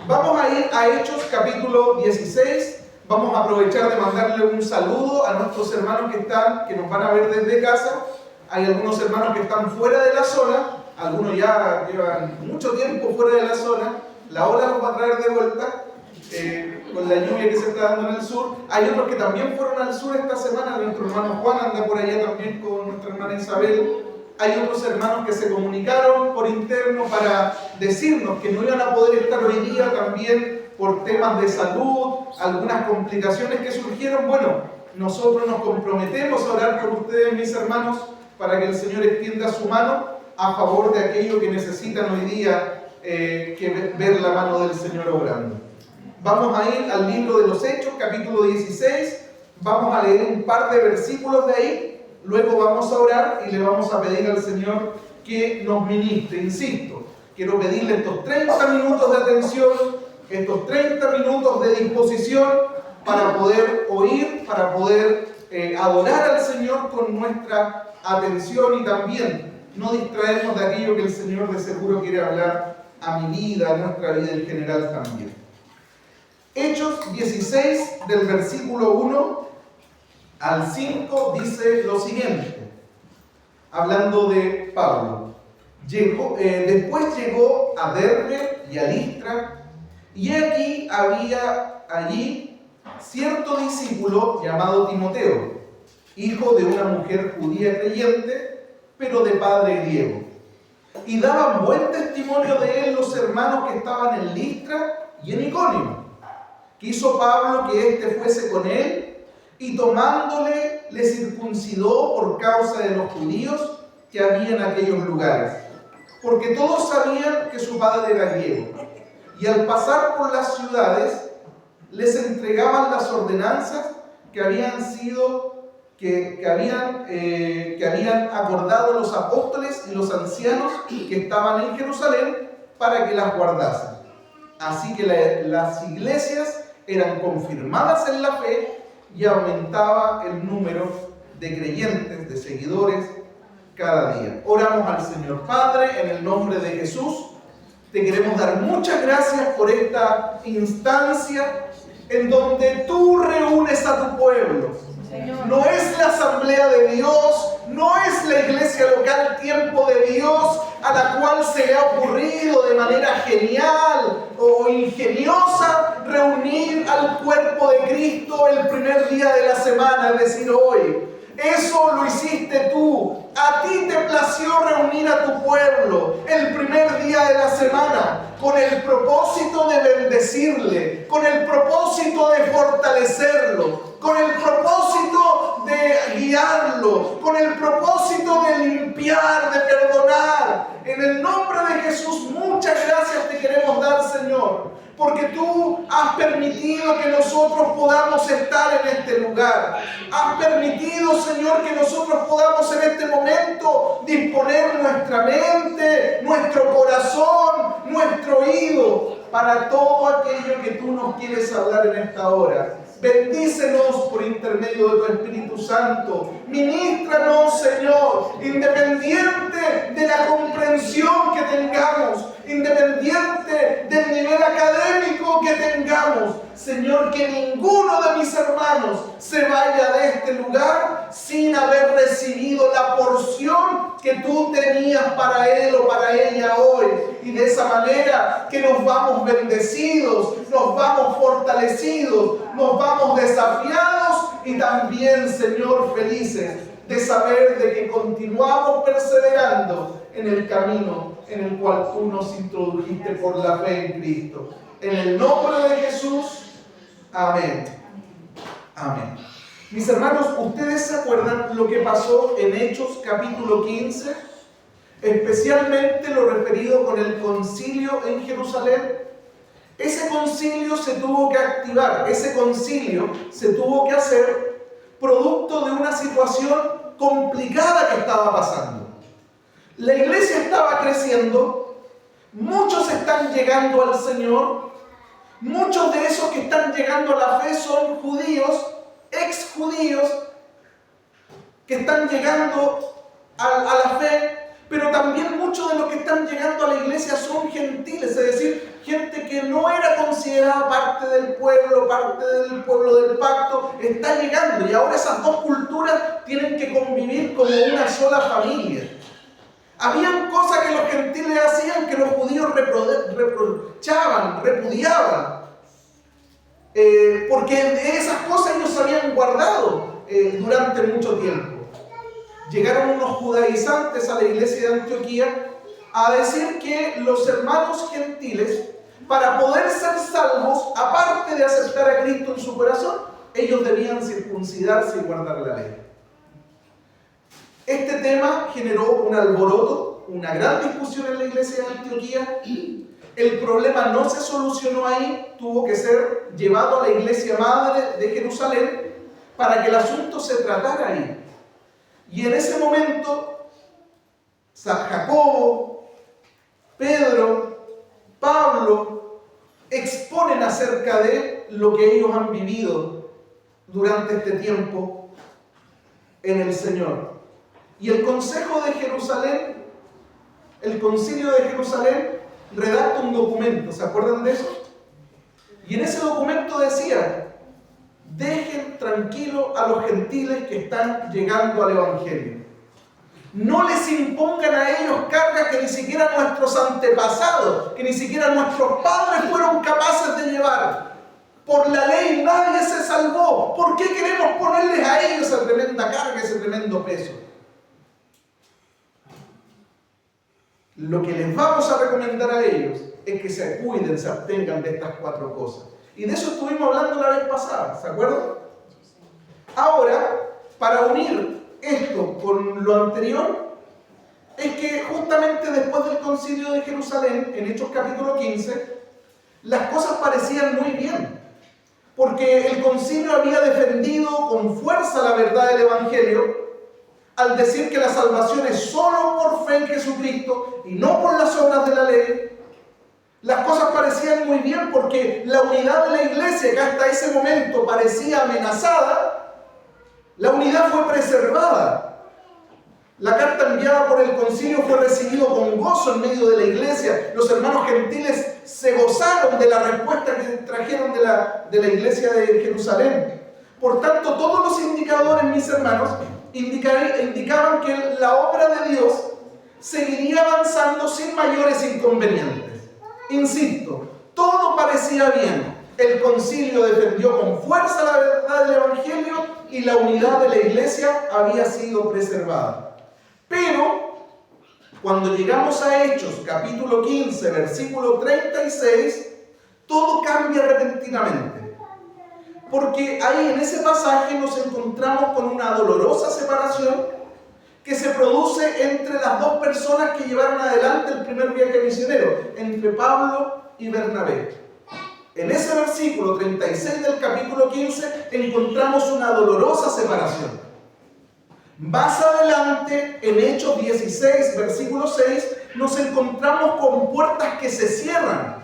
Vamos a ir a Hechos capítulo 16. Vamos a aprovechar de mandarle un saludo a nuestros hermanos que nos van a ver desde casa. Hay algunos hermanos que están fuera de la zona, algunos ya llevan mucho tiempo fuera de la zona. La ola los va a traer de vuelta con la lluvia que se está dando en el sur. Hay otros que también fueron al sur esta semana. Nuestro hermano Juan anda por allá también con nuestra hermana Isabel. Hay otros hermanos que se comunicaron por interno para decirnos que no iban a poder estar hoy día también por temas de salud, algunas complicaciones que surgieron. Bueno, nosotros nos comprometemos a orar por ustedes, mis hermanos, para que el Señor extienda su mano a favor de aquello que necesitan hoy día ver la mano del Señor obrando. Vamos a ir al libro de los Hechos, capítulo 16. Vamos a leer un par de versículos de ahí. Luego vamos a orar y le vamos a pedir al Señor que nos ministre. Insisto, quiero pedirle estos 30 minutos de atención, estos 30 minutos de disposición para poder oír, para poder adorar al Señor con nuestra atención y también no distraernos de aquello que el Señor de seguro quiere hablar a mi vida, a nuestra vida en general también. Hechos 16 del versículo 1 al 5 dice lo siguiente, hablando de Pablo. Después llegó a Derbe y a Listra, y aquí había allí cierto discípulo llamado Timoteo, hijo de una mujer judía creyente, pero de padre griego. Y daban buen testimonio de él los hermanos que estaban en Listra y en Iconio. Quiso Pablo que éste fuese con él, y tomándole le circuncidó por causa de los judíos que había en aquellos lugares, porque todos sabían que su padre era griego. Y al pasar por las ciudades les entregaban las ordenanzas que habían acordado los apóstoles y los ancianos que estaban en Jerusalén para que las guardasen. Así que las iglesias eran confirmadas en la fe y aumentaba el número de creyentes, de seguidores cada día. Oramos al Señor. Padre, en el nombre de Jesús, te queremos dar muchas gracias por esta instancia en donde tú reúnes a tu pueblo. Señor. No es la asamblea de Dios, no es la iglesia local Tiempo de Dios a la cual se le ha ocurrido de manera genial o ingeniosa reunir al cuerpo de Cristo el primer día de la semana, es decir, hoy. Eso lo hiciste tú. A ti te plació reunir a tu pueblo el primer día de la semana con el propósito de bendecirle, con el propósito de fortalecerlo, con el propósito de guiarlo, con el propósito de limpiar, de perdonar. En el nombre de Jesús, muchas gracias te queremos dar, Señor, porque tú has permitido que nosotros podamos estar en este lugar. Has permitido, Señor, que nosotros podamos en este momento disponer nuestra mente, nuestro corazón, nuestro oído para todo aquello que tú nos quieres hablar en esta hora. Bendícenos por intermedio de tu Espíritu Santo. Ministranos, Señor, independiente de la comprensión que tengamos, independiente del nivel académico que tengamos. Señor, que ninguno de mis hermanos se vaya de este lugar sin haber recibido la porción que tú tenías para él o para ella hoy. Y de esa manera que nos vamos bendecidos, nos vamos fortalecidos, nos vamos desafiados y también, Señor, felices de saber de que continuamos perseverando en el camino en el cual tú nos introdujiste por la fe en Cristo. En el nombre de Jesús, amén. Amén. Mis hermanos, ¿ustedes se acuerdan lo que pasó en Hechos capítulo 15? Especialmente lo referido con el concilio en Jerusalén. Ese concilio se tuvo que activar, ese concilio se tuvo que hacer producto de una situación complicada que estaba pasando. La iglesia estaba creciendo, muchos están llegando al Señor, muchos de esos que están llegando a la fe son judíos, ex-judíos, que están llegando a la fe, pero también muchos de los que están llegando a la iglesia son gentiles, es decir, gente que no era considerada parte del pueblo del pacto, está llegando. Y ahora esas dos culturas tienen que convivir como una sola familia. Habían cosas que los gentiles hacían que los judíos reprochaban, repudiaban. Porque de esas cosas ellos se habían guardado durante mucho tiempo. Llegaron unos judaizantes a la iglesia de Antioquía a decir que los hermanos gentiles, para poder ser salvos, aparte de aceptar a Cristo en su corazón, ellos debían circuncidarse y guardar la ley. Este tema generó un alboroto, una gran discusión en la iglesia de Antioquía. El problema no se solucionó ahí, tuvo que ser llevado a la iglesia madre de Jerusalén para que el asunto se tratara ahí. Y en ese momento, Jacobo, Pedro, Pablo exponen acerca de lo que ellos han vivido durante este tiempo en el Señor. Y el Consejo de Jerusalén, el Concilio de Jerusalén, redacta un documento, ¿se acuerdan de eso? Y en ese documento decía: dejen tranquilo a los gentiles que están llegando al Evangelio. No les impongan a ellos cargas que ni siquiera nuestros antepasados, que ni siquiera nuestros padres fueron capaces de llevar. Por la ley nadie se salvó. ¿Por qué queremos ponerles a ellos esa tremenda carga, ese tremendo peso? Lo que les vamos a recomendar a ellos es que se cuiden, se abstengan de estas 4 cosas. Y de eso estuvimos hablando la vez pasada, ¿se acuerdan? Ahora, para unir esto con lo anterior, es que justamente después del Concilio de Jerusalén, en Hechos capítulo 15, las cosas parecían muy bien. Porque el concilio había defendido con fuerza la verdad del Evangelio, al decir que la salvación es solo por fe en Jesucristo y no por las obras de la ley. Las cosas parecían muy bien porque la unidad de la iglesia, que hasta ese momento parecía amenazada, la unidad fue preservada. La carta enviada por el concilio fue recibida con gozo en medio de la iglesia. Los hermanos gentiles se gozaron de la respuesta que trajeron de la iglesia de Jerusalén. Por tanto, todos los indicadores, mis hermanos, indicaban que la obra de Dios seguiría avanzando sin mayores inconvenientes. Insisto, todo parecía bien. El concilio defendió con fuerza la verdad del Evangelio y la unidad de la iglesia había sido preservada. Pero, cuando llegamos a Hechos, capítulo 15, versículo 36, todo cambia repentinamente. Porque ahí en ese pasaje nos encontramos con una dolorosa separación que se produce entre las dos personas que llevaron adelante el primer viaje misionero, entre Pablo y Bernabé. En ese versículo 36 del capítulo 15 encontramos una dolorosa separación. Más adelante, en Hechos 16, versículo 6, nos encontramos con puertas que se cierran.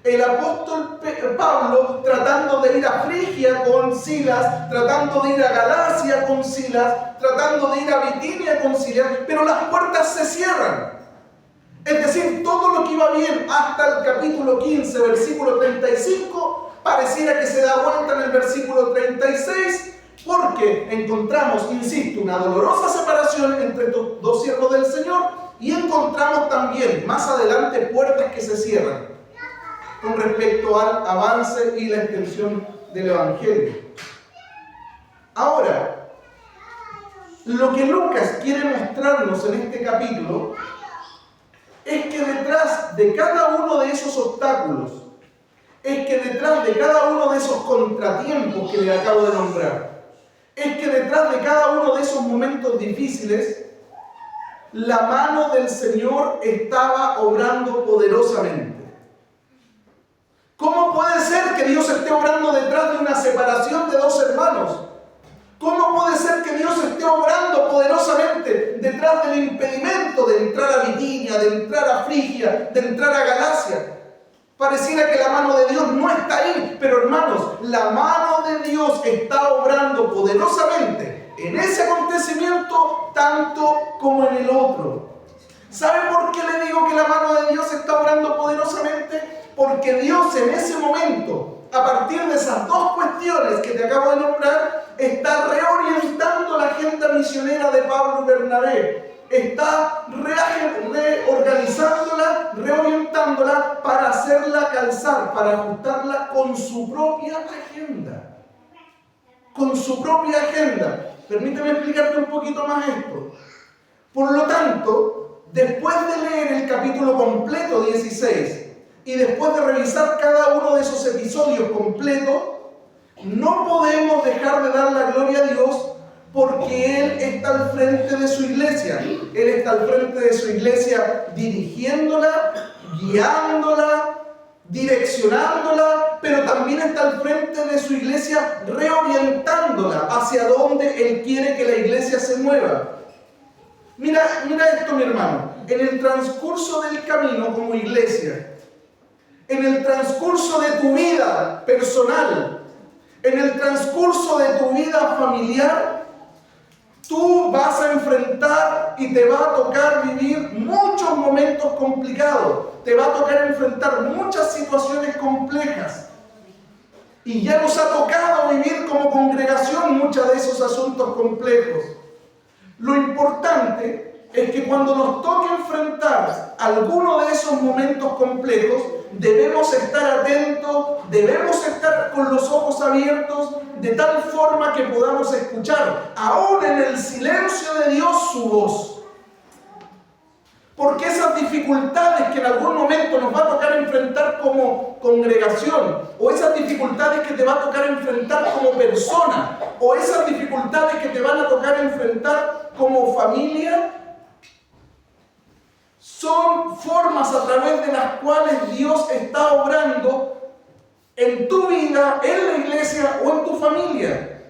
El apóstol Pablo tratando de ir a Frigia con Silas, tratando de ir a Galacia con Silas, tratando de ir a Bitinia con Silas, pero las puertas se cierran. Es decir, todo lo que iba bien hasta el capítulo 15, versículo 35, pareciera que se da vuelta en el versículo 36, porque encontramos, insisto, una dolorosa separación entre estos dos siervos del Señor y encontramos también, más adelante, puertas que se cierran con respecto al avance y la extensión del Evangelio. Ahora, lo que Lucas quiere mostrarnos en este capítulo es que detrás de cada uno de esos obstáculos, es que detrás de cada uno de esos contratiempos que le acabo de nombrar, es que detrás de cada uno de esos momentos difíciles, la mano del Señor estaba obrando poderosamente. ¿Cómo puede ser que Dios esté obrando detrás de una separación de dos hermanos? ¿Cómo puede ser que Dios esté obrando poderosamente detrás del impedimento de entrar a Bitinia, de entrar a Frigia, de entrar a Galacia? Pareciera que la mano de Dios no está ahí, pero hermanos, la mano de Dios está obrando poderosamente en ese acontecimiento tanto como en el otro. ¿Sabe por qué le digo que la mano de Dios está obrando poderosamente? porque Dios en ese momento, a partir de esas dos cuestiones que te acabo de nombrar, está reorientando la agenda misionera de Pablo y Bernabé. Está reorganizándola, reorientándola para hacerla calzar, para ajustarla con su propia agenda. Con su propia agenda. Permíteme explicarte un poquito más esto. Por lo tanto, después de leer el capítulo completo 16 y después de revisar cada uno de esos episodios completos, no podemos dejar de dar la gloria a Dios porque Él está al frente de su iglesia. Él está al frente de su iglesia dirigiéndola, guiándola, direccionándola, pero también está al frente de su iglesia reorientándola hacia donde Él quiere que la iglesia se mueva. Mira esto, mi hermano. En el transcurso del camino como iglesia, en el transcurso de tu vida personal, en el transcurso de tu vida familiar, tú vas a enfrentar y te va a tocar vivir muchos momentos complicados. Te va a tocar enfrentar muchas situaciones complejas. Y ya nos ha tocado vivir como congregación muchos de esos asuntos complejos. Lo importante es que cuando nos toque enfrentar alguno de esos momentos complejos, debemos estar atentos, debemos estar con los ojos abiertos, de tal forma que podamos escuchar, aún en el silencio de Dios, su voz. Porque esas dificultades que en algún momento nos va a tocar enfrentar como congregación, o esas dificultades que te va a tocar enfrentar como persona, o esas dificultades que te van a tocar enfrentar como familia, son formas a través de las cuales Dios está obrando en tu vida, en la iglesia o en tu familia.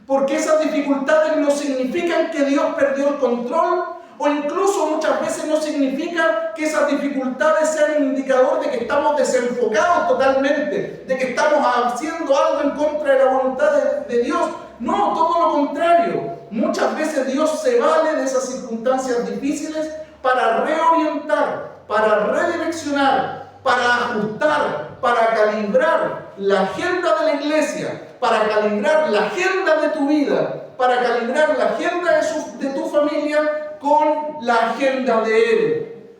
Porque esas dificultades no significan que Dios perdió el control, o incluso muchas veces no significa que esas dificultades sean un indicador de que estamos desenfocados totalmente, de que estamos haciendo algo en contra de la voluntad de Dios. No, todo lo contrario. Muchas veces Dios se vale de esas circunstancias difíciles para reorientar, para redireccionar, para ajustar, para calibrar la agenda de la iglesia, para calibrar la agenda de tu vida, para calibrar la agenda de tu familia con la agenda de Él.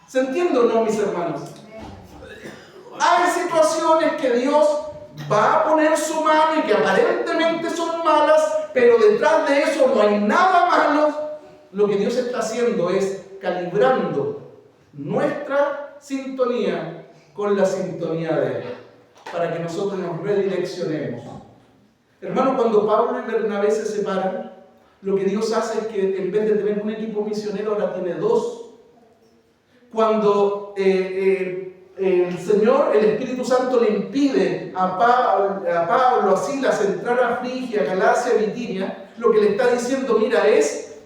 ¿Se entiende o no, mis hermanos? Hay situaciones que Dios va a poner su mano y que aparentemente son malas, pero detrás de eso no hay nada malo. Lo que Dios está haciendo es calibrando nuestra sintonía con la sintonía de Él, para que nosotros nos redireccionemos. Hermano, cuando Pablo y Bernabé se separan, lo que Dios hace es que en vez de tener un equipo misionero, ahora tiene dos. Cuando el Señor, el Espíritu Santo, le impide a Pablo, a Silas, entrar a Frigia, Galacia, Bitinia, lo que le está diciendo, mira,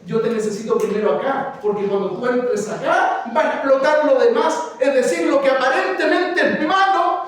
yo te necesito primero acá, porque cuando tú entres acá, va a explotar lo demás. Es decir, lo que aparentemente es malo,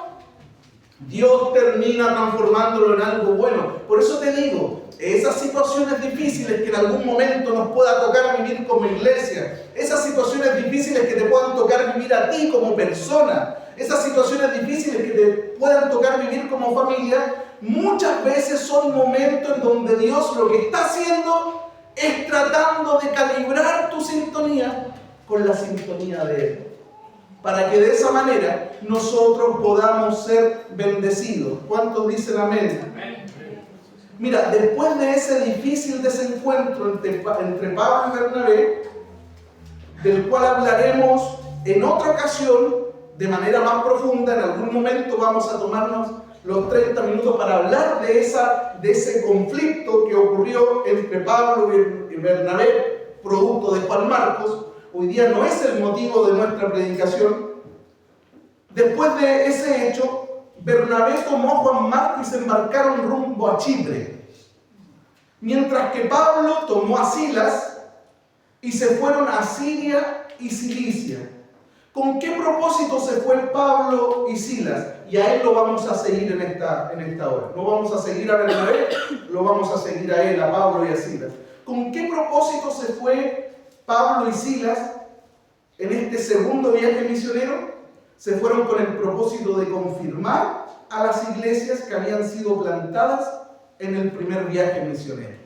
Dios termina transformándolo en algo bueno. Por eso te digo, esas situaciones difíciles que en algún momento nos pueda tocar vivir como iglesia, esas situaciones difíciles que te puedan tocar vivir a ti como persona, esas situaciones difíciles que te puedan tocar vivir como familia, muchas veces son momentos en donde Dios lo que está haciendo es tratando de calibrar tu sintonía con la sintonía de Él, para que de esa manera nosotros podamos ser bendecidos. ¿Cuántos dicen amén? Mira, después de ese difícil desencuentro entre Pablo y Bernabé, del cual hablaremos en otra ocasión de manera más profunda, en algún momento vamos a tomarnos los 30 minutos para hablar de ese conflicto que ocurrió entre Pablo y Bernabé, producto de Juan Marcos. Hoy día no es el motivo de nuestra predicación. Después de ese hecho, Bernabé tomó a Juan Marcos y se embarcaron rumbo a Chipre, mientras que Pablo tomó a Silas y se fueron a Siria y Cilicia. ¿Con qué propósito se fue Pablo y Silas? Y a él lo vamos a seguir en esta hora. No vamos a seguir a Bernabé, lo vamos a seguir a él, a Pablo y a Silas. ¿Con qué propósito se fue Pablo y Silas en este segundo viaje misionero? se fueron con el propósito de confirmar a las iglesias que habían sido plantadas en el primer viaje misionero.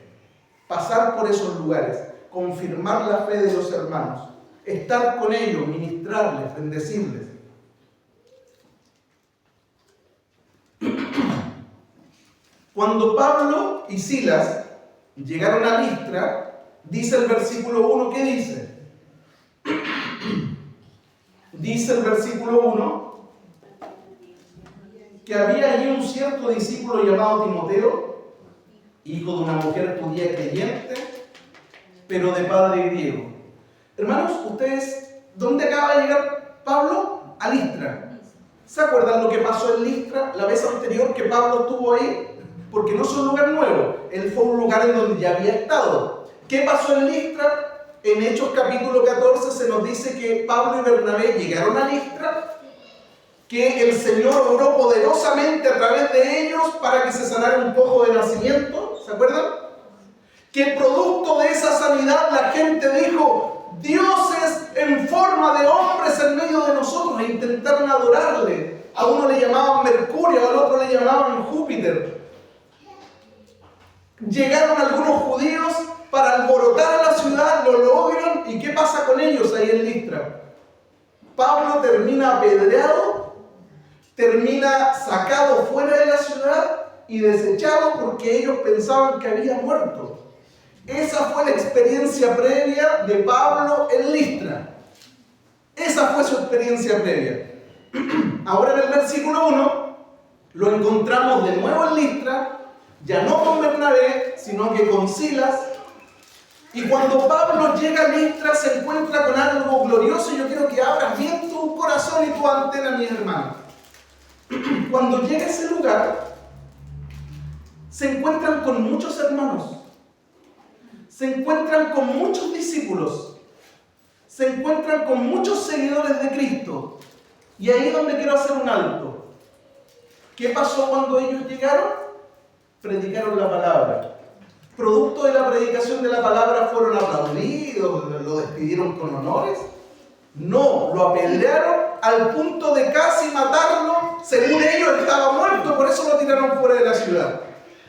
Pasar por esos lugares, confirmar la fe de los hermanos, estar con ellos, ministrarles, bendecirles. Cuando Pablo y Silas llegaron a Listra, dice el versículo 1, ¿qué dice? Dice el versículo 1 que había allí un cierto discípulo llamado Timoteo, hijo de una mujer judía creyente, pero de padre griego. Hermanos, ustedes, ¿dónde acaba de llegar Pablo? A Listra. ¿Se acuerdan lo que pasó en Listra la vez anterior que Pablo estuvo ahí? Porque no es un lugar nuevo, él fue un lugar en donde ya había estado. ¿Qué pasó en Listra? En Hechos capítulo 14 se nos dice que Pablo y Bernabé llegaron a Listra, que el Señor obró poderosamente a través de ellos para que se sanara un cojo de nacimiento, ¿se acuerdan? Que producto de esa sanidad la gente dijo, dioses en forma de hombres en medio de nosotros, e intentaron adorarle. A uno le llamaban Mercurio, al otro le llamaban Júpiter. Llegaron algunos judíos para alborotar a la ciudad, lo logran, ¿y qué pasa con ellos ahí en Listra? Pablo termina apedreado, termina sacado fuera de la ciudad y desechado porque ellos pensaban que había muerto. Esa fue la experiencia previa de Pablo en Listra. Esa fue su experiencia previa. Ahora en el versículo 1 lo encontramos de nuevo en Listra, ya no con Bernabé, sino que con Silas. Y cuando Pablo llega a Listra se encuentra con algo glorioso. Y yo quiero que abras bien tu corazón y tu antena, mis hermanos. Cuando llega a ese lugar, se encuentran con muchos hermanos, se encuentran con muchos discípulos, se encuentran con muchos seguidores de Cristo. Y ahí es donde quiero hacer un alto. ¿Qué pasó cuando ellos llegaron? Predicaron la palabra. Producto de la predicación de la palabra fueron aplaudidos, lo despidieron con honores. No, lo apedrearon al punto de casi matarlo. Según ellos estaba muerto, por eso lo tiraron fuera de la ciudad.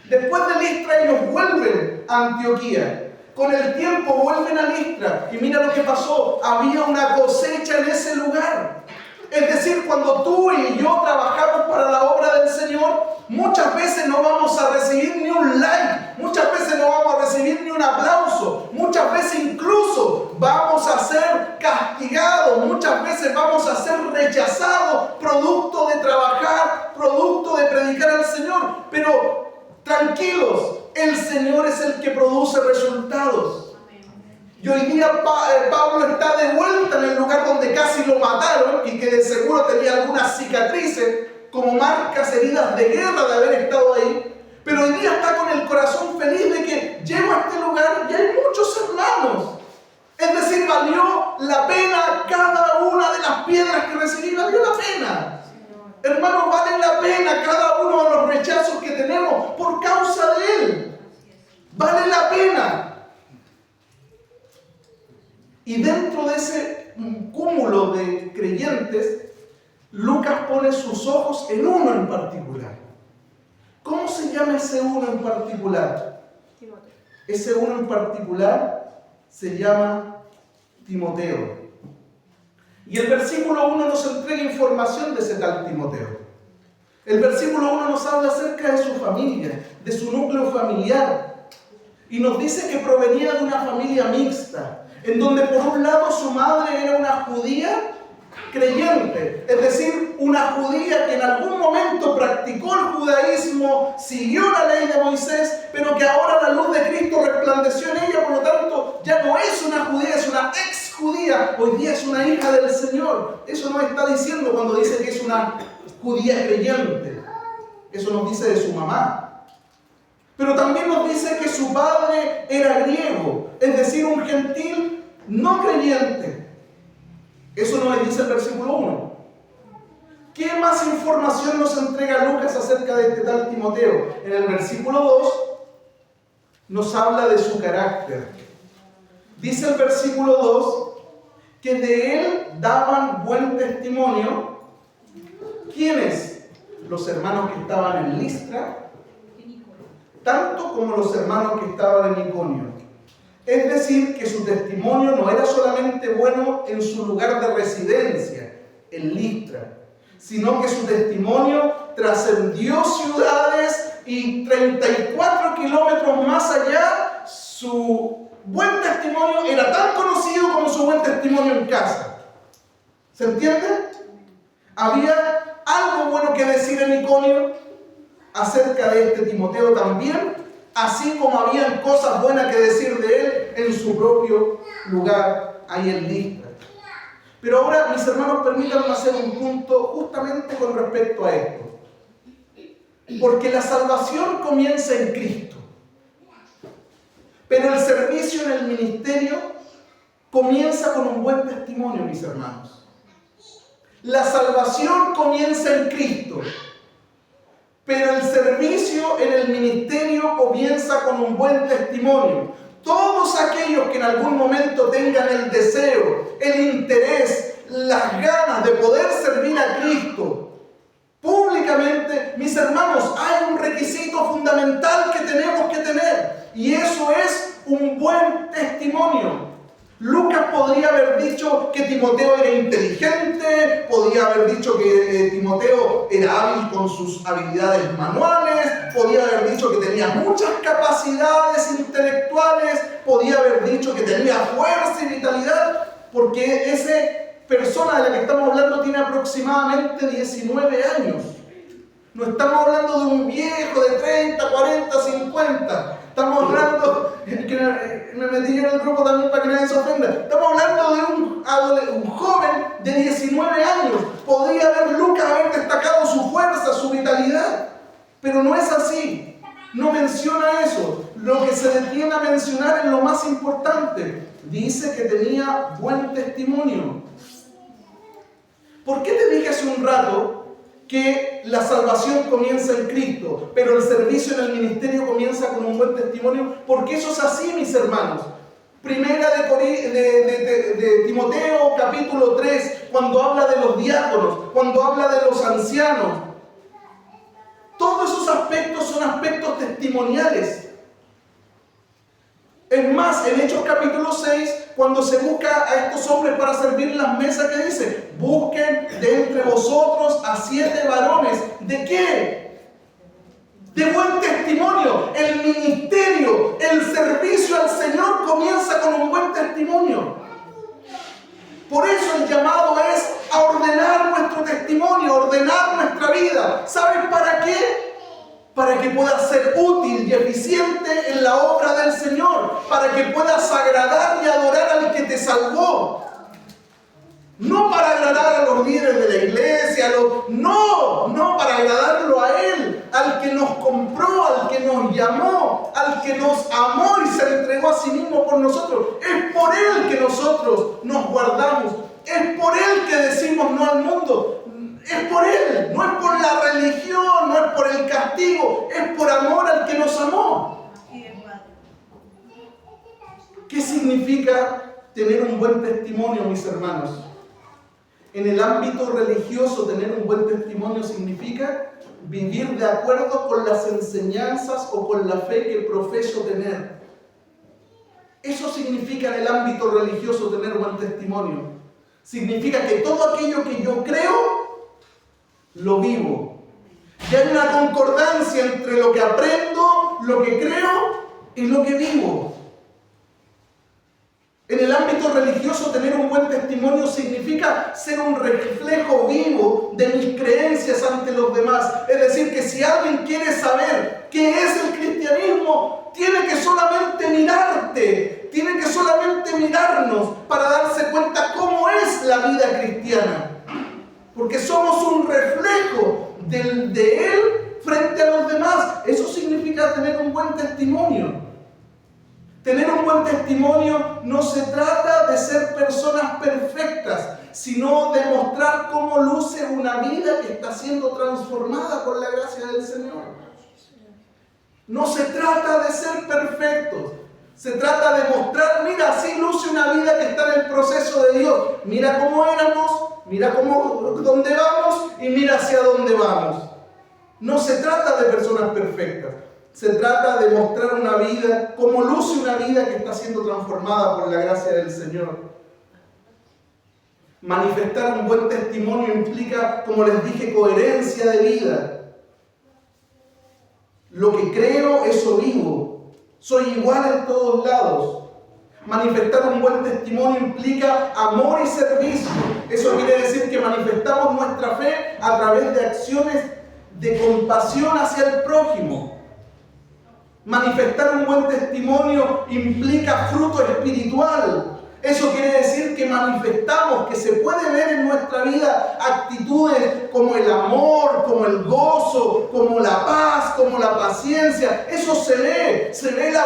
Después de Listra ellos vuelven a Antioquía. Con el tiempo vuelven a Listra y mira lo que pasó. Había una cosecha en ese lugar. Es decir, cuando tú y yo trabajamos para la obra del Señor, muchas veces no vamos a recibir ni un like, muchas veces no vamos a recibir ni un aplauso, muchas veces incluso vamos a ser castigados, muchas veces vamos a ser rechazados, producto de trabajar, producto de predicar al Señor. Pero tranquilos, el Señor es el que produce resultados. Y hoy día Pablo está de vuelta en el lugar donde casi lo mataron y que de seguro tenía algunas cicatrices como marcas, heridas de guerra de haber estado ahí. Pero hoy día está con el corazón feliz de que llego a este lugar y hay muchos hermanos. Es decir, valió la pena cada una de las piedras que recibí, valió la pena. Hermanos, vale la pena cada uno de los rechazos que tenemos por causa de Él. Vale la pena. Y dentro de ese cúmulo de creyentes, Lucas pone sus ojos en uno en particular. ¿Cómo se llama ese uno en particular? Timoteo. Ese uno en particular se llama Timoteo. Y el versículo 1 nos entrega información de ese tal Timoteo. El versículo 1 nos habla acerca de su familia, de su núcleo familiar. Y nos dice que provenía de una familia mixta, en donde por un lado su madre era una judía creyente, es decir, una judía que en algún momento practicó el judaísmo, siguió la ley de Moisés, pero que ahora la luz de Cristo resplandeció en ella, por lo tanto ya no es una judía, es una ex judía, hoy día es una hija del Señor. Eso nos está diciendo cuando dice que es una judía creyente, eso nos dice de su mamá. Pero también nos dice que su padre era griego, es decir, un gentil no creyente. Eso nos dice el versículo 1. ¿Qué más información nos entrega Lucas acerca de este tal Timoteo? En el versículo 2 nos habla de su carácter. Dice el versículo 2 que de él daban buen testimonio ¿Quiénes? Los hermanos que estaban en Listra, tanto como los hermanos que estaban en Iconio. Es decir, que su testimonio no era solamente bueno en su lugar de residencia, en Listra, sino que su testimonio trascendió ciudades y 34 kilómetros más allá, su buen testimonio era tan conocido como su buen testimonio en casa. ¿Se entiende? Había algo bueno que decir en Iconio acerca de este Timoteo también, así como habían cosas buenas que decir de él en su propio lugar, ahí en Listra. Pero ahora, mis hermanos, permítanme hacer un punto justamente con respecto a esto. Porque la salvación comienza en Cristo. Pero el servicio en el ministerio comienza con un buen testimonio, mis hermanos. La salvación comienza en Cristo. Pero el servicio en el ministerio comienza con un buen testimonio. Todos aquellos que en algún momento tengan el deseo, el interés, las ganas de poder servir a Cristo públicamente, mis hermanos, hay un requisito fundamental que tenemos que tener, y eso es un buen testimonio. Lucas podría haber dicho que Timoteo era inteligente, podía haber dicho que Timoteo era hábil con sus habilidades manuales, podía haber dicho que tenía muchas capacidades intelectuales, podía haber dicho que tenía fuerza y vitalidad, porque esa persona de la que estamos hablando tiene aproximadamente 19 años. No estamos hablando de un viejo de 30, 40, 50. Estamos hablando, que me metí en el grupo también para que nadie se ofenda. Estamos hablando de un joven de 19 años. Podría haber Lucas haber destacado su fuerza, su vitalidad. Pero no es así. No menciona eso. Lo que se detiene a mencionar es lo más importante. Dice que tenía buen testimonio. ¿Por qué te dije hace un rato que la salvación comienza en Cristo, pero el servicio en el ministerio comienza con un buen testimonio? Porque eso es así, mis hermanos. Primera de Timoteo, capítulo 3, cuando habla de los diáconos, cuando habla de los ancianos, todos esos aspectos son aspectos testimoniales. Es más, en Hechos capítulo 6, cuando se busca a estos hombres para servir en las mesas, ¿qué dice? Busquen de entre vosotros a 7 varones. ¿De qué? De buen testimonio. El ministerio, el servicio al Señor comienza con un buen testimonio. Por eso el llamado es a ordenar nuestro testimonio, ordenar nuestra vida. ¿Sabes para qué? Para que puedas ser útil y eficiente en la obra del Señor, para que puedas agradar y adorar al que te salvó. No para agradar a los líderes de la iglesia, no para agradarlo a Él, al que nos compró, al que nos llamó, al que nos amó y se entregó a sí mismo por nosotros. Es por Él que nosotros nos guardamos, es por Él que decimos no al mundo. Es por Él, no es por la religión, no es por el castigo, es por amor al que nos amó. ¿Qué significa tener un buen testimonio, mis hermanos? En el ámbito religioso, tener un buen testimonio significa vivir de acuerdo con las enseñanzas o con la fe que profeso tener. Eso significa en el ámbito religioso tener buen testimonio. Significa que todo aquello que yo creo, lo vivo. Y hay una concordancia entre lo que aprendo, lo que creo y lo que vivo. En el ámbito religioso, tener un buen testimonio significa ser un reflejo vivo de mis creencias ante los demás. Es decir, que si alguien quiere saber qué es el cristianismo, tiene que solamente mirarte, tiene que solamente mirarnos para darse cuenta cómo es la vida cristiana. Porque somos un reflejo de Él frente a los demás. Eso significa tener un buen testimonio. Tener un buen testimonio no se trata de ser personas perfectas, sino de mostrar cómo luce una vida que está siendo transformada por la gracia del Señor. No se trata de ser perfectos. Se trata de mostrar, mira, así luce una vida que está en el proceso de Dios. Mira cómo éramos, mira dónde vamos y mira hacia dónde vamos. No se trata de personas perfectas. Se trata de mostrar una vida, cómo luce una vida que está siendo transformada por la gracia del Señor. Manifestar un buen testimonio implica, como les dije, coherencia de vida. Lo que creo, eso vivo. Soy igual en todos lados. Manifestar un buen testimonio implica amor y servicio. Eso quiere decir que manifestamos nuestra fe a través de acciones de compasión hacia el prójimo. Manifestar un buen testimonio implica fruto espiritual. Eso quiere decir que manifestamos, que se puede ver en nuestra vida actitudes como el amor, como el gozo, como la paz, como la paciencia. Eso se ve la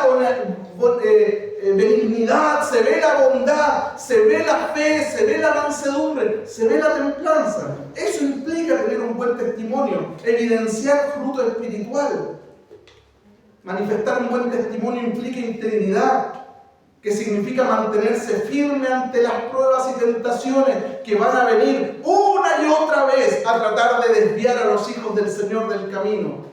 benignidad, se ve la bondad, se ve la fe, se ve la mansedumbre, se ve la templanza. Eso implica tener un buen testimonio, evidenciar fruto espiritual. Manifestar un buen testimonio implica integridad, que significa mantenerse firme ante las pruebas y tentaciones que van a venir una y otra vez a tratar de desviar a los hijos del Señor del camino.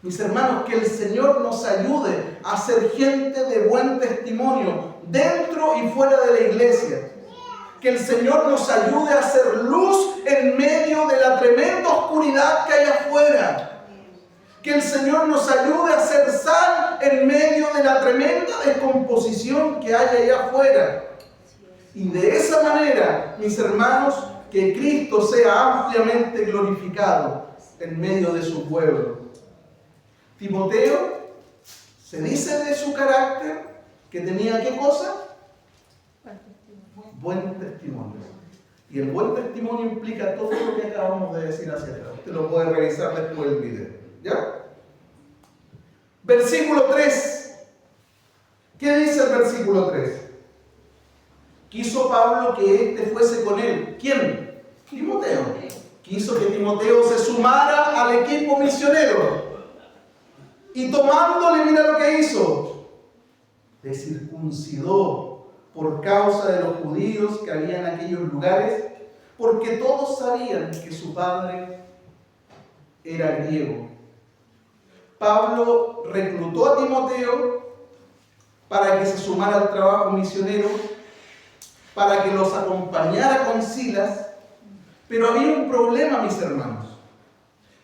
Mis hermanos, que el Señor nos ayude a ser gente de buen testimonio dentro y fuera de la iglesia. Que el Señor nos ayude a hacer luz en medio de la tremenda oscuridad que hay afuera. Que el Señor nos ayude a ser sal en medio de la tremenda descomposición que hay allá afuera. Y de esa manera, mis hermanos, que Cristo sea ampliamente glorificado en medio de su pueblo. Timoteo, se dice de su carácter que tenía ¿qué cosa? Buen testimonio. Y el buen testimonio implica todo lo que acabamos de decir hacia atrás. Usted lo puede revisar después del video. ¿Ya? Versículo 3. ¿Qué dice el versículo 3? Quiso Pablo que éste fuese con él. ¿Quién? Timoteo. Quiso que Timoteo se sumara al equipo misionero. Y tomándole, mira lo que hizo. Le circuncidó por causa de los judíos que había en aquellos lugares, porque todos sabían que su padre era griego. Pablo reclutó a Timoteo para que se sumara al trabajo misionero, para que los acompañara con Silas, pero había un problema, mis hermanos.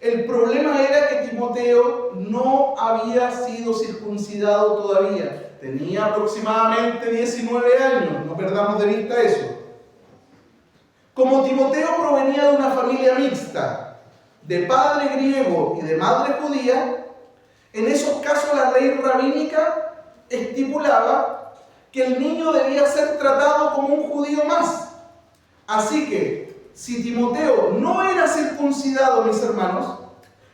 El problema era que Timoteo no había sido circuncidado todavía. Tenía aproximadamente 19 años, no perdamos de vista eso. Como Timoteo provenía de una familia mixta, de padre griego y de madre judía, en esos casos la ley rabínica estipulaba que el niño debía ser tratado como un judío más. Así que, si Timoteo no era circuncidado, mis hermanos,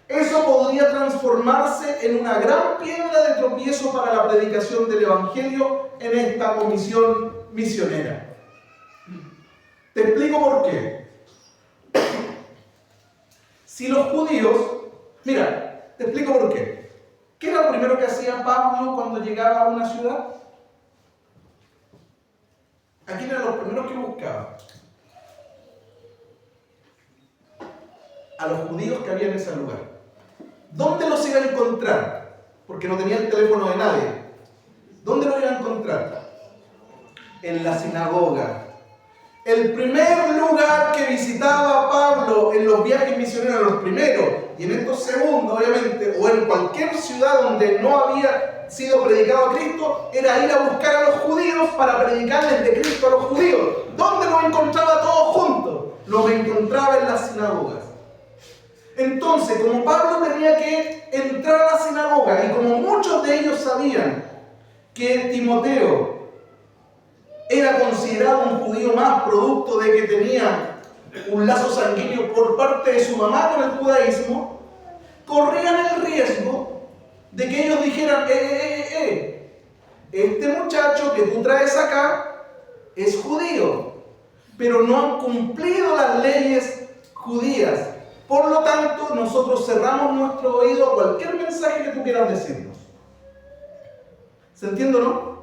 eso podría transformarse en una gran piedra de tropiezo para la predicación del Evangelio en esta comisión misionera. Te explico por qué. Si los judíos, mira, te explico por qué. ¿Qué era lo primero que hacía Pablo cuando llegaba a una ciudad? ¿A quién eran los primeros que buscaba? A los judíos que había en ese lugar. ¿Dónde los iba a encontrar? Porque no tenía el teléfono de nadie. ¿Dónde los iba a encontrar? En la sinagoga. El primer lugar que visitaba Pablo en los viajes misioneros, los primeros, y en estos segundos, obviamente, o en cualquier ciudad donde no había sido predicado a Cristo, era ir a buscar a los judíos para predicarles de Cristo a los judíos. ¿Dónde los encontraba todos juntos? Los encontraba en las sinagogas. Entonces, como Pablo tenía que entrar a la sinagoga, y como muchos de ellos sabían que Timoteo era considerado un judío más, producto de que tenía un lazo sanguíneo por parte de su mamá con el judaísmo, corrían el riesgo de que ellos dijeran, este muchacho que tú traes acá es judío, pero no han cumplido las leyes judías. Por lo tanto, nosotros cerramos nuestro oído a cualquier mensaje que tú quieras decirnos. ¿Se entiende, no?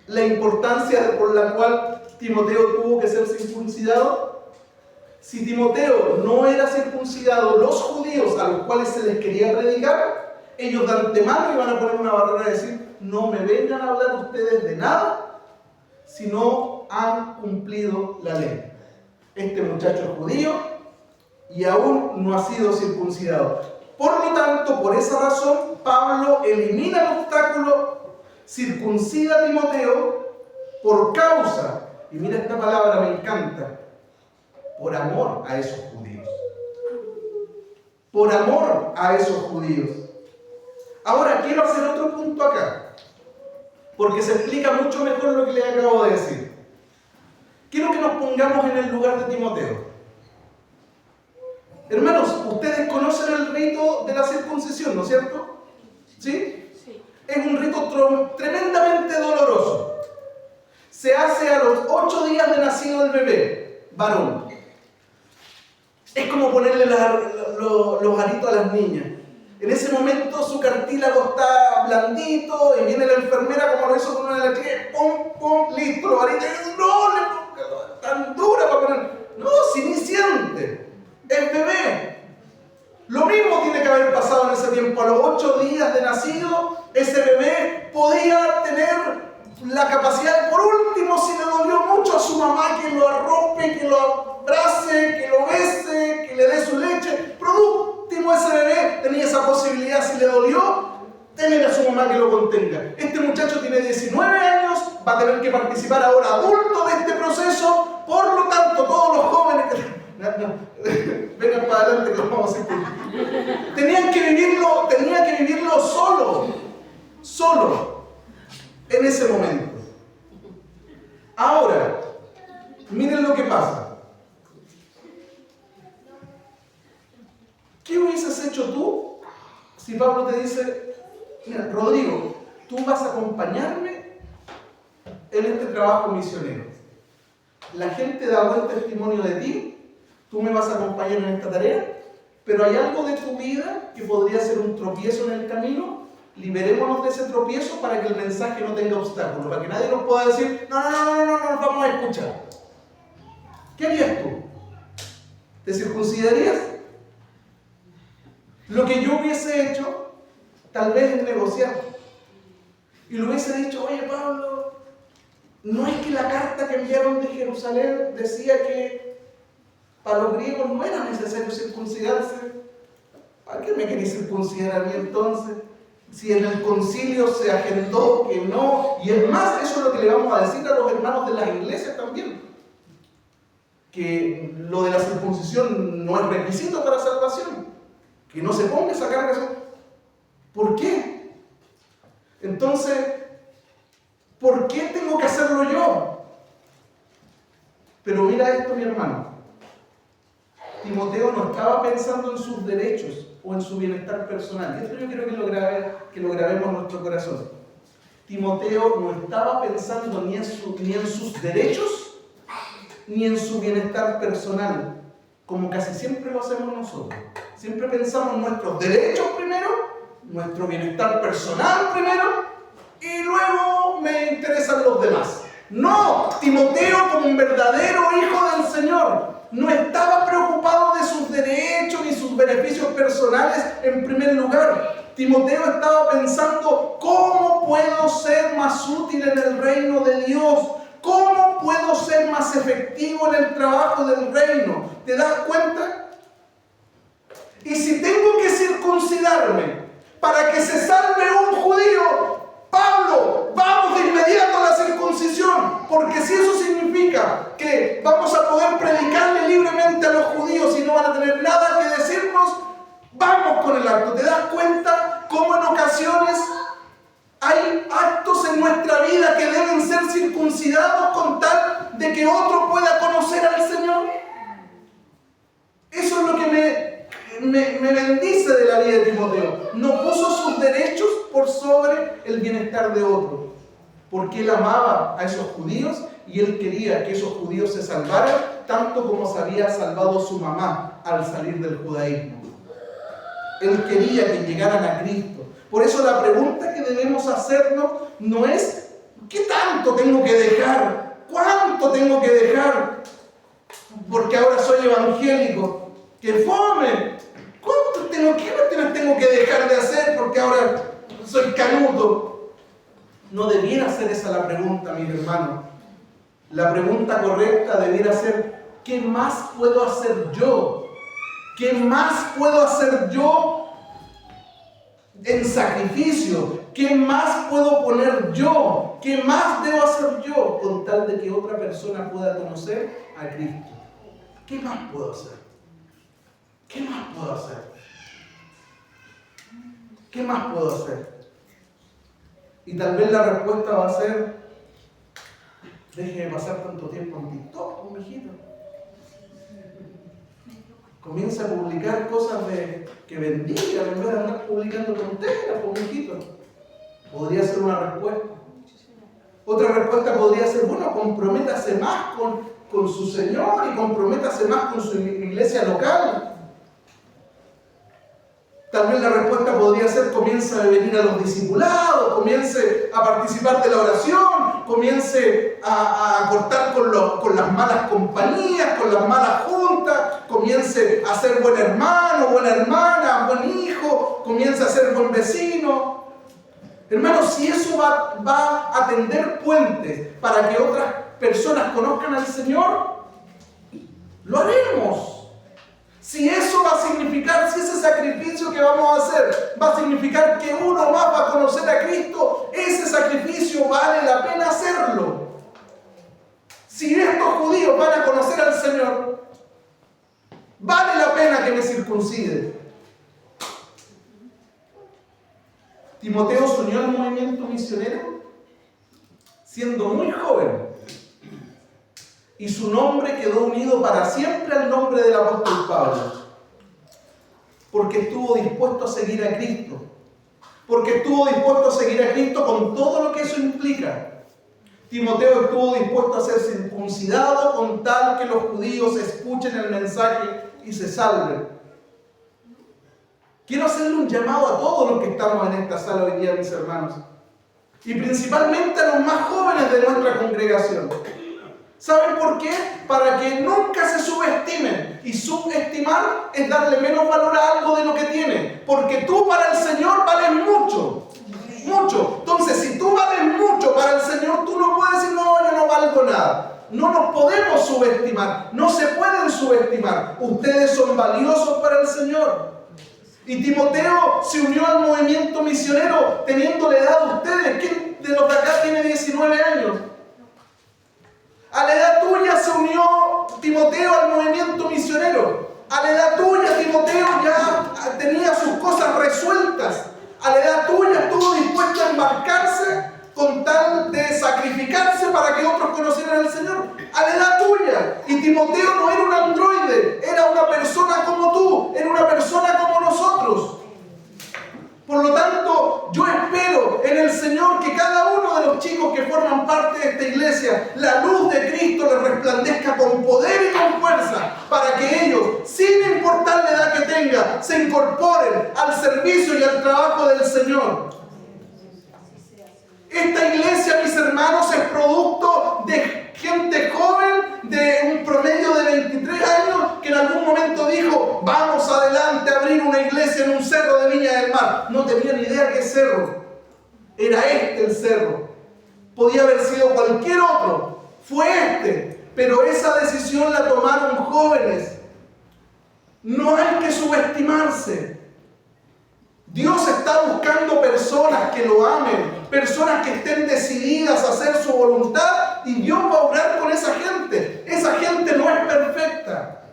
La importancia por la cual Timoteo tuvo que ser circuncidado. Si Timoteo no era circuncidado, los judíos a los cuales se les quería predicar, ellos de antemano iban a poner una barrera y decir: no me vengan a hablar ustedes de nada si no han cumplido la ley. Este muchacho es judío y aún no ha sido circuncidado. Por lo tanto, por esa razón, Pablo elimina el obstáculo, circuncida a Timoteo por causa, y mira esta palabra, me encanta, por amor a esos judíos. Por amor a esos judíos. Ahora, quiero hacer otro punto acá, porque se explica mucho mejor lo que les acabo de decir. Quiero que nos pongamos en el lugar de Timoteo. Hermanos, ustedes conocen el rito de la circuncisión, ¿no es cierto? ¿Sí? Sí. Es un rito tremendamente doloroso. Se hace a los 8 días de nacido el bebé, varón. Es como ponerle los aritos a las niñas. En ese momento su cartílago está blandito y viene la enfermera como lo hizo con una de las chicas, ¡pum, pum! ¡Listo! Los aritos, ¡no! Tan dura para poner. No, si ni siente. Es bebé. Lo mismo tiene que haber pasado en ese tiempo. A los 8 días de nacido, ese bebé podía tener la capacidad de, por último, si le dolió mucho a su mamá, que lo arrope, que lo abrace, que lo bese, que le dé su leche. Por último, ese bebé tenía esa posibilidad, si le dolió, tener a su mamá que lo contenga. Este muchacho tiene 19 años, va a tener que participar ahora adulto de este proceso. Por lo tanto, todos los jóvenes vengan para adelante que los vamos a hacer. Tenía que vivirlo solo, en ese momento. Ahora, miren lo que pasa. ¿Qué hubieses hecho tú si Pablo te dice: mira, Rodrigo, tú vas a acompañarme en este trabajo misionero? La gente da buen testimonio de ti, tú me vas a acompañar en esta tarea, pero hay algo de tu vida que podría ser un tropiezo en el camino. Liberémonos de ese tropiezo para que el mensaje no tenga obstáculos, para que nadie nos pueda decir: no nos vamos a escuchar. ¿Qué harías tú? ¿Te circuncidarías? Lo que yo hubiese hecho, tal vez, es negociar. Y le hubiese dicho: oye, Pablo, ¿no es que la carta que enviaron de Jerusalén decía que para los griegos no era necesario circuncidarse? ¿Para qué me queréis circuncidar a mí entonces? Si en el concilio se agendó que no. Y es más, eso es lo que le vamos a decir a los hermanos de las iglesias también, que lo de la circuncisión no es requisito para salvación, que no se ponga esa carga. ¿Por qué? Entonces, ¿por qué tengo que hacerlo yo? Pero mira esto, mi hermano. Timoteo no estaba pensando en sus derechos o en su bienestar personal. Y esto yo quiero que lo grabemos en nuestro corazón. Timoteo no estaba pensando ni en sus derechos ni en su bienestar personal, como casi siempre lo hacemos nosotros. Siempre pensamos en nuestros derechos primero, nuestro bienestar personal primero, y luego me interesan los demás. No, Timoteo, como un verdadero hijo del Señor, no estaba preocupado de sus derechos ni sus beneficios personales en primer lugar. Timoteo estaba pensando: ¿cómo puedo ser más útil en el reino de Dios? ¿Cómo puedo ser más efectivo en el trabajo del reino? ¿Te das cuenta? Y si tengo que circuncidarme para que se salve un judío, Pablo, vamos de inmediato a la circuncisión, porque si eso significa que vamos a poder predicarle libremente a los judíos y no van a tener nada que decirnos, vamos con el acto. ¿Te das cuenta cómo en ocasiones hay actos en nuestra vida que deben ser circuncidados con tal de que otro pueda conocer al Señor? Eso es lo que me bendice de la vida de Timoteo. No puso sus derechos por sobre el bienestar de otro, porque él amaba a esos judíos y él quería que esos judíos se salvaran tanto como se había salvado su mamá al salir del judaísmo. Él quería que llegaran a Cristo. Por eso la pregunta que debemos hacernos no es ¿qué tanto tengo que dejar? ¿Cuánto tengo que dejar? Porque ahora soy evangélico. ¡Qué fome! ¿Qué cuestiones tengo que dejar de hacer porque ahora soy canuto? No debiera ser esa la pregunta, mis hermanos. La pregunta correcta debiera ser ¿qué más puedo hacer yo? ¿Qué más puedo hacer yo en sacrificio? ¿Qué más puedo poner yo? ¿Qué más debo hacer yo con tal de que otra persona pueda conocer a Cristo? ¿Qué más puedo hacer? ¿Qué más puedo hacer? ¿Qué más puedo hacer? Y tal vez la respuesta va a ser: deje de pasar tanto tiempo en TikTok, mijito. Comienza a publicar cosas que bendigan en vez de andar publicando tonteras, mijito. Podría ser una respuesta. Otra respuesta podría ser: bueno, comprométase más con su Señor y comprométase más con su iglesia local. Tal vez la respuesta podría ser: comience a venir a los discipulados, comience a participar de la oración, comience a cortar con las malas compañías, con las malas juntas, comience a ser buen hermano, buena hermana, buen hijo, comience a ser buen vecino. Hermanos, si eso va a tender puentes para que otras personas conozcan al Señor, lo haremos. Si eso va a significar, si ese sacrificio que vamos a hacer va a significar que uno más va a conocer a Cristo, ese sacrificio vale la pena hacerlo. Si estos judíos van a conocer al Señor, vale la pena que me circunciden. Timoteo se unió al movimiento misionero siendo muy joven. Y su nombre quedó unido para siempre al nombre del apóstol Pablo. Porque estuvo dispuesto a seguir a Cristo. Porque estuvo dispuesto a seguir a Cristo con todo lo que eso implica. Timoteo estuvo dispuesto a ser circuncidado con tal que los judíos escuchen el mensaje y se salven. Quiero hacerle un llamado a todos los que estamos en esta sala hoy día, mis hermanos. Y principalmente a los más jóvenes de nuestra congregación. ¿Saben por qué? Para que nunca se subestimen. Y subestimar es darle menos valor a algo de lo que tienen. Porque tú para el Señor vales mucho. Mucho. Entonces, si tú vales mucho para el Señor, tú no puedes decir: no, yo no valgo nada. No nos podemos subestimar. No se pueden subestimar. Ustedes son valiosos para el Señor. Y Timoteo se unió al movimiento misionero teniendo la edad de ustedes. ¿Quién de los de acá tiene 19 años? A la edad tuya se unió Timoteo al movimiento misionero. A la edad tuya Timoteo ya tenía sus cosas resueltas. A la edad tuya estuvo dispuesto a embarcarse con tal de sacrificarse para que otros conocieran al Señor. A la edad tuya. Y Timoteo no era un androide, era una persona como tú, era una persona como nosotros. Por lo tanto, yo espero en el Señor que cada uno de los chicos que forman parte de esta iglesia, la luz de Cristo les resplandezca con poder y con fuerza, para que ellos, sin importar la edad que tengan, se incorporen al servicio y al trabajo del Señor. Esta iglesia, mis hermanos, es producto de gente joven de un promedio de 23 años que en algún momento dijo: vamos adelante a abrir una iglesia en un cerro de Viña del Mar. No tenía ni idea qué cerro. Era este el cerro. Podía haber sido cualquier otro. Fue este. Pero esa decisión la tomaron jóvenes. No hay que subestimarse. Dios está buscando personas que lo amen, personas que estén decididas a hacer su voluntad, y Dios va a obrar con esa gente. Esa gente no es perfecta,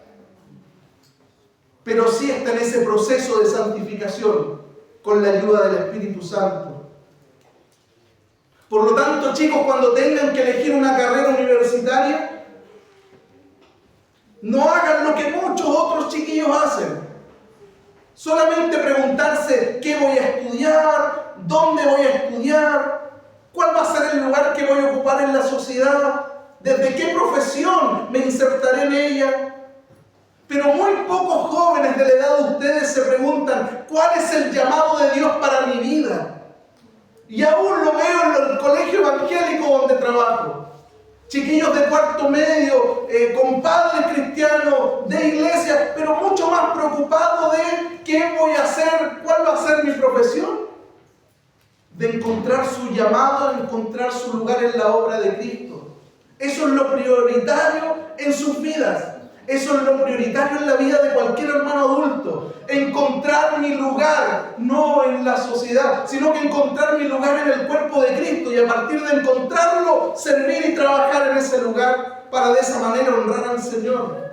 pero sí está en ese proceso de santificación con la ayuda del Espíritu Santo. Por lo tanto, chicos, cuando tengan que elegir una carrera universitaria, no hagan lo que muchos otros chiquillos hacen. Solamente preguntarse: ¿qué voy a estudiar? ¿Dónde voy a estudiar? ¿Cuál va a ser el lugar que voy a ocupar en la sociedad? ¿Desde qué profesión me insertaré en ella? Pero muy pocos jóvenes de la edad de ustedes se preguntan, ¿cuál es el llamado de Dios para mi vida? Y aún lo veo en el colegio evangélico donde trabajo. Chiquillos de cuarto medio, compadres cristianos de iglesia, pero mucho más preocupados de qué voy a hacer, cuál va a ser mi profesión. De encontrar su llamado, de encontrar su lugar en la obra de Cristo. Eso es lo prioritario en sus vidas. Eso es lo prioritario en la vida de cualquier hermano adulto. Encontrar mi lugar, no en la sociedad, sino que encontrar mi lugar en el cuerpo de Cristo y a partir de encontrarlo, servir y trabajar en ese lugar para de esa manera honrar al Señor.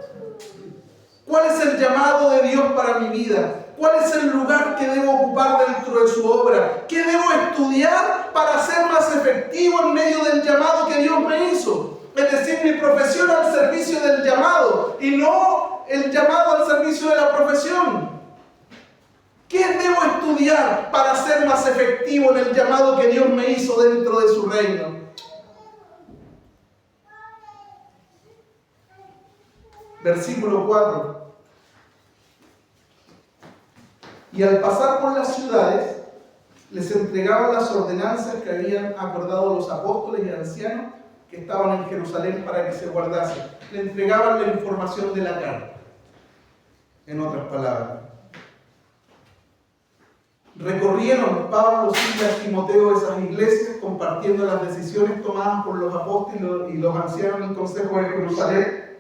¿Cuál es el llamado de Dios para mi vida? ¿Cuál es el lugar que debo ocupar dentro de su obra? ¿Qué debo estudiar para ser más efectivo en medio del llamado que Dios me hizo? Es decir, mi profesión al servicio del llamado y no el llamado al servicio de la profesión. ¿Qué debo estudiar para ser más efectivo en el llamado que Dios me hizo dentro de su reino? Versículo 4. Y al pasar por las ciudades, les entregaban las ordenanzas que habían acordado los apóstoles y ancianos que estaban en Jerusalén para que se guardasen. Le entregaban la información de la carta. En otras palabras. Recorrieron Pablo, Silas y Timoteo esas iglesias, compartiendo las decisiones tomadas por los apóstoles y los ancianos del Consejo de Jerusalén,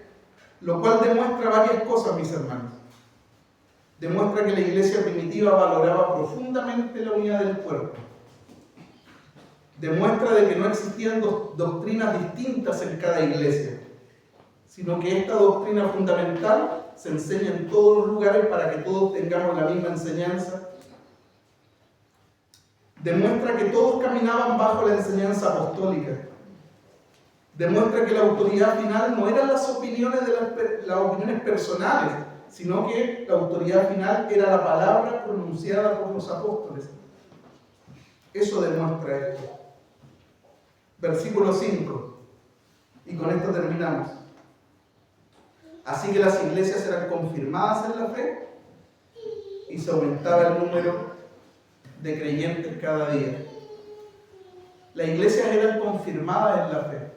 lo cual demuestra varias cosas, mis hermanos. Demuestra que la iglesia primitiva valoraba profundamente la unidad del cuerpo. Demuestra de que no existían doctrinas distintas en cada iglesia, sino que esta doctrina fundamental se enseña en todos los lugares para que todos tengamos la misma enseñanza. Demuestra que todos caminaban bajo la enseñanza apostólica. Demuestra que la autoridad final no eran las opiniones las opiniones personales, sino que la autoridad final era la palabra pronunciada por los apóstoles. Eso demuestra esto. Versículo 5. Y con esto terminamos. Así que las iglesias eran confirmadas en la fe y se aumentaba el número de creyentes cada día. Las iglesias eran confirmadas en la fe.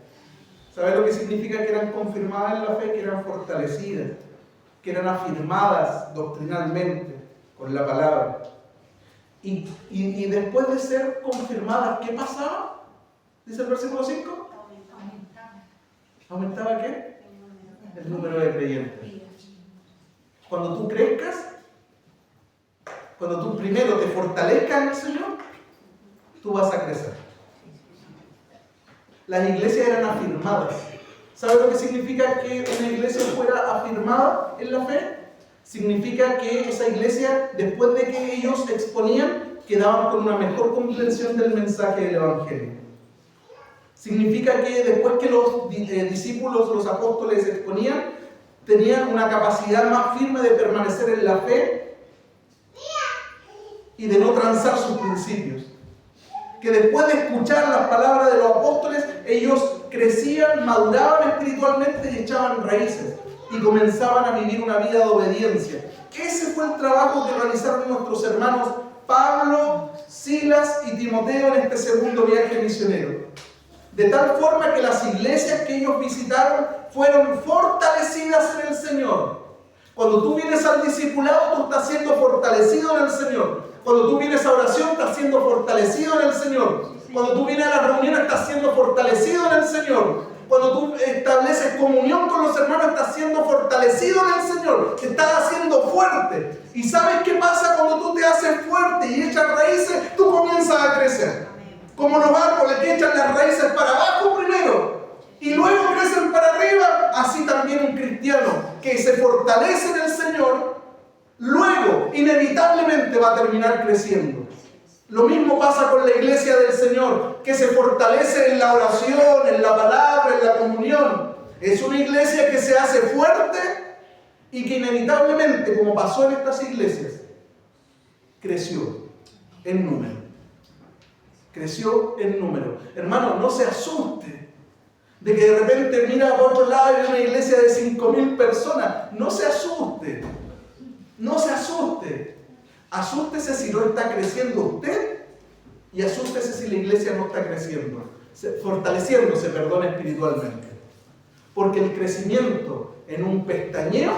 ¿Sabe lo que significa que eran confirmadas en la fe? Que eran fortalecidas, que eran afirmadas doctrinalmente con la palabra. Y después de ser confirmadas, ¿qué pasaba? Dice el versículo 5. ¿Aumentaba qué? El número de creyentes. Cuando tú crezcas, cuando tú primero te fortalezcas en el Señor, tú vas a crecer. Las iglesias eran afirmadas. ¿Sabe lo que significa que una iglesia fuera afirmada en la fe? Significa que esa iglesia, después de que ellos exponían, quedaban con una mejor comprensión del mensaje del Evangelio. Significa que después que los discípulos, los apóstoles exponían, tenían una capacidad más firme de permanecer en la fe y de no transar sus principios. Que después de escuchar las palabras de los apóstoles, ellos crecían, maduraban espiritualmente y echaban raíces y comenzaban a vivir una vida de obediencia. Ese fue el trabajo que realizaron nuestros hermanos Pablo, Silas y Timoteo en este segundo viaje misionero. De tal forma que las iglesias que ellos visitaron fueron fortalecidas en el Señor. Cuando tú vienes al discipulado, tú estás siendo fortalecido en el Señor. Cuando tú vienes a oración, estás siendo fortalecido en el Señor. Cuando tú vienes a la reunión, estás siendo fortalecido en el Señor. Cuando tú estableces comunión con los hermanos, estás siendo fortalecido en el Señor. Te estás haciendo fuerte. ¿Y sabes qué pasa cuando tú te haces fuerte y echas raíces? Tú comienzas a crecer. Como los árboles que echan las raíces para abajo primero y luego crecen para arriba, así también un cristiano que se fortalece en el Señor, luego inevitablemente va a terminar creciendo. Lo mismo pasa con la iglesia del Señor, que se fortalece en la oración, en la palabra, en la comunión. Es una iglesia que se hace fuerte y que inevitablemente, como pasó en estas iglesias, creció en número. Creció en número. Hermano, no se asuste de que de repente mira por otro lado y ve una iglesia de 5.000 personas. No se asuste, no se asuste. Asústese si no está creciendo usted y asústese si la iglesia no está creciendo, fortaleciéndose, espiritualmente. Porque el crecimiento en un pestañeo,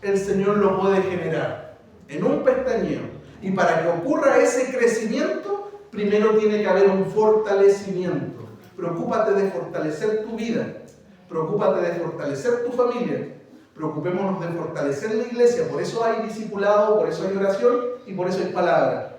el Señor lo puede generar, en un pestañeo. Y para que ocurra ese crecimiento, primero tiene que haber un fortalecimiento. Preocúpate de fortalecer tu vida, preocúpate de fortalecer tu familia, preocupémonos de fortalecer la iglesia. Por eso hay discipulado, por eso hay oración y por eso hay palabra.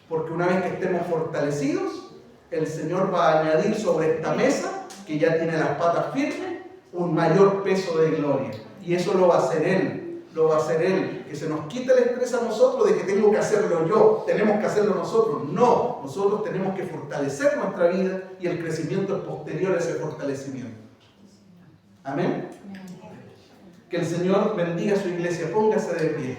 Porque una vez que estemos fortalecidos, el Señor va a añadir sobre esta mesa, que ya tiene las patas firmes, un mayor peso de gloria. Y eso lo va a hacer Él, lo va a hacer Él. Que se nos quite el estrés a nosotros de que tengo que hacerlo yo, tenemos que hacerlo nosotros. No, nosotros tenemos que fortalecer nuestra vida y el crecimiento es posterior a ese fortalecimiento. Amén. Que el Señor bendiga a su iglesia. Póngase de pie.